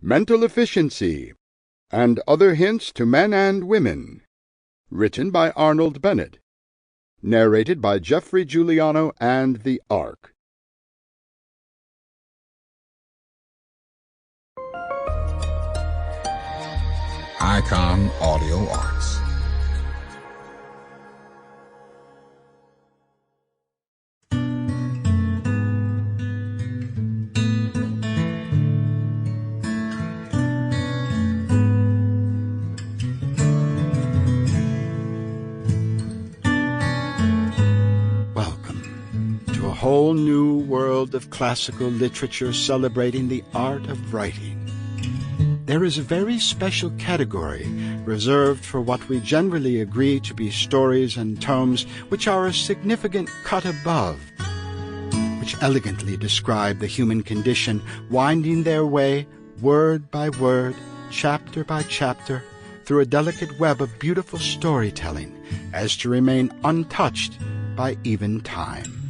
Mental Efficiency, and Other Hints to Men and Women. Written by Arnold Bennett. Narrated by Geoffrey, Giuliano, and the Ark. Icon Audio Arts. A whole new world of classical literature celebrating the art of writing. There is a very special category reserved for what we generally agree to be stories and tomes which are a significant cut above, which elegantly describe the human condition, winding their way, word by word, chapter by chapter, through a delicate web of beautiful storytelling, as to remain untouched by even time.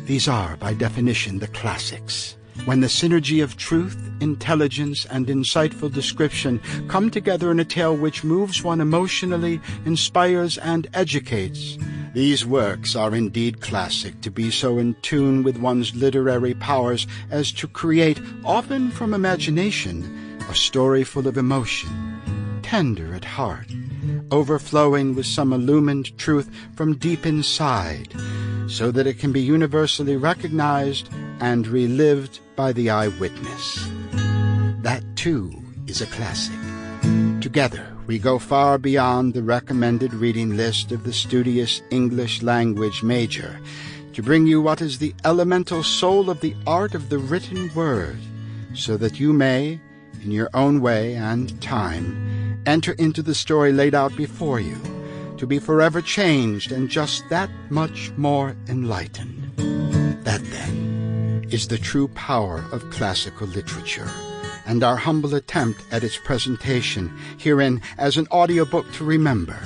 These are, by definition, the classics, when the synergy of truth, intelligence, and insightful description come together in a tale which moves one emotionally, inspires, and educates. These works are indeed classic, to be so in tune with one's literary powers as to create, often from imagination, a story full of emotion, tender at heart, overflowing with some illumined truth from deep inside, so that it can be universally recognized and relived by the eyewitness. That, too, is a classic. Together, we go far beyond the recommended reading list of the studious English language major to bring you what is the elemental soul of the art of the written word, so that you may, in your own way and time, enter into the story laid out before you, to be forever changed and just that much more enlightened. That, then, is the true power of classical literature, and our humble attempt at its presentation herein as an audiobook to remember.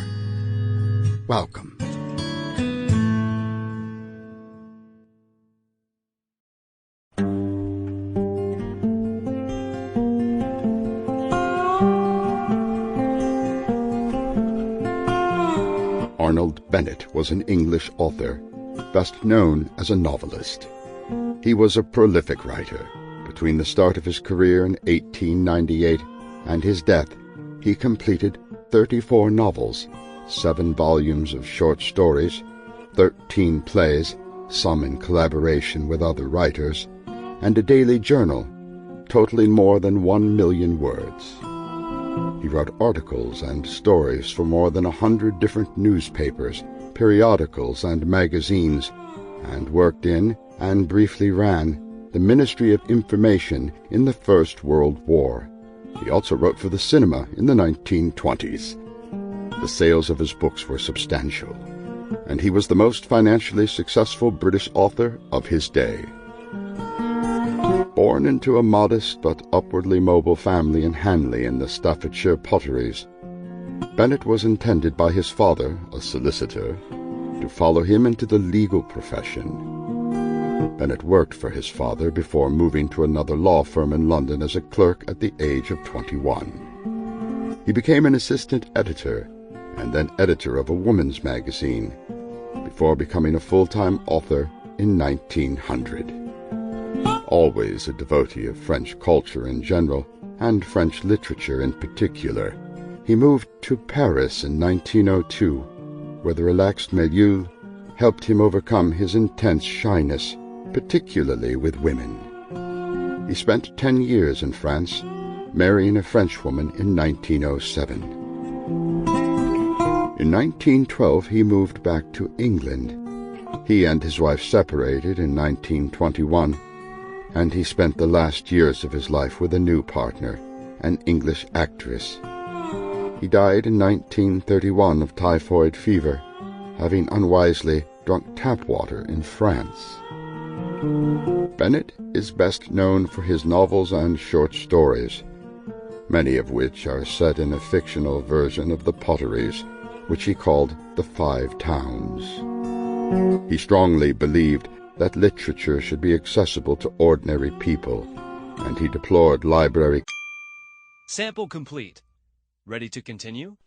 Welcome. Arnold Bennett was an English author, best known as a novelist. He was a prolific writer. Between the start of his career in 1898 and his death, he completed 34 novels, 7 volumes of short stories, 13 plays, some in collaboration with other writers, and a daily journal, totaling more than 1 million words. He wrote articles and stories for more than 100 different newspapers, periodicals, and magazines, and worked in, and briefly ran, the Ministry of Information in the First World War. He also wrote for the cinema in the 1920s. The sales of his books were substantial, and he was the most financially successful British author of his day. Born into a modest but upwardly mobile family in Hanley in the Staffordshire Potteries, Bennett was intended by his father, a solicitor, to follow him into the legal profession. Bennett worked for his father before moving to another law firm in London as a clerk at the age of 21. He became an assistant editor and then editor of a woman's magazine, before becoming a full-time author in 1900. Always a devotee of French culture in general, and French literature in particular, he moved to Paris in 1902, where the relaxed milieu helped him overcome his intense shyness, particularly with women. He spent 10 years in France, marrying a Frenchwoman in 1907. In 1912 he moved back to England. He and his wife separated in 1921, and he spent the last years of his life with a new partner, an English actress. He died in 1931 of typhoid fever, having unwisely drunk tap water in France. Bennett is best known for his novels and short stories, many of which are set in a fictional version of the Potteries, which he called the 5 Towns. He strongly believed that literature should be accessible to ordinary people, and he deplored library Sample complete. Ready to continue?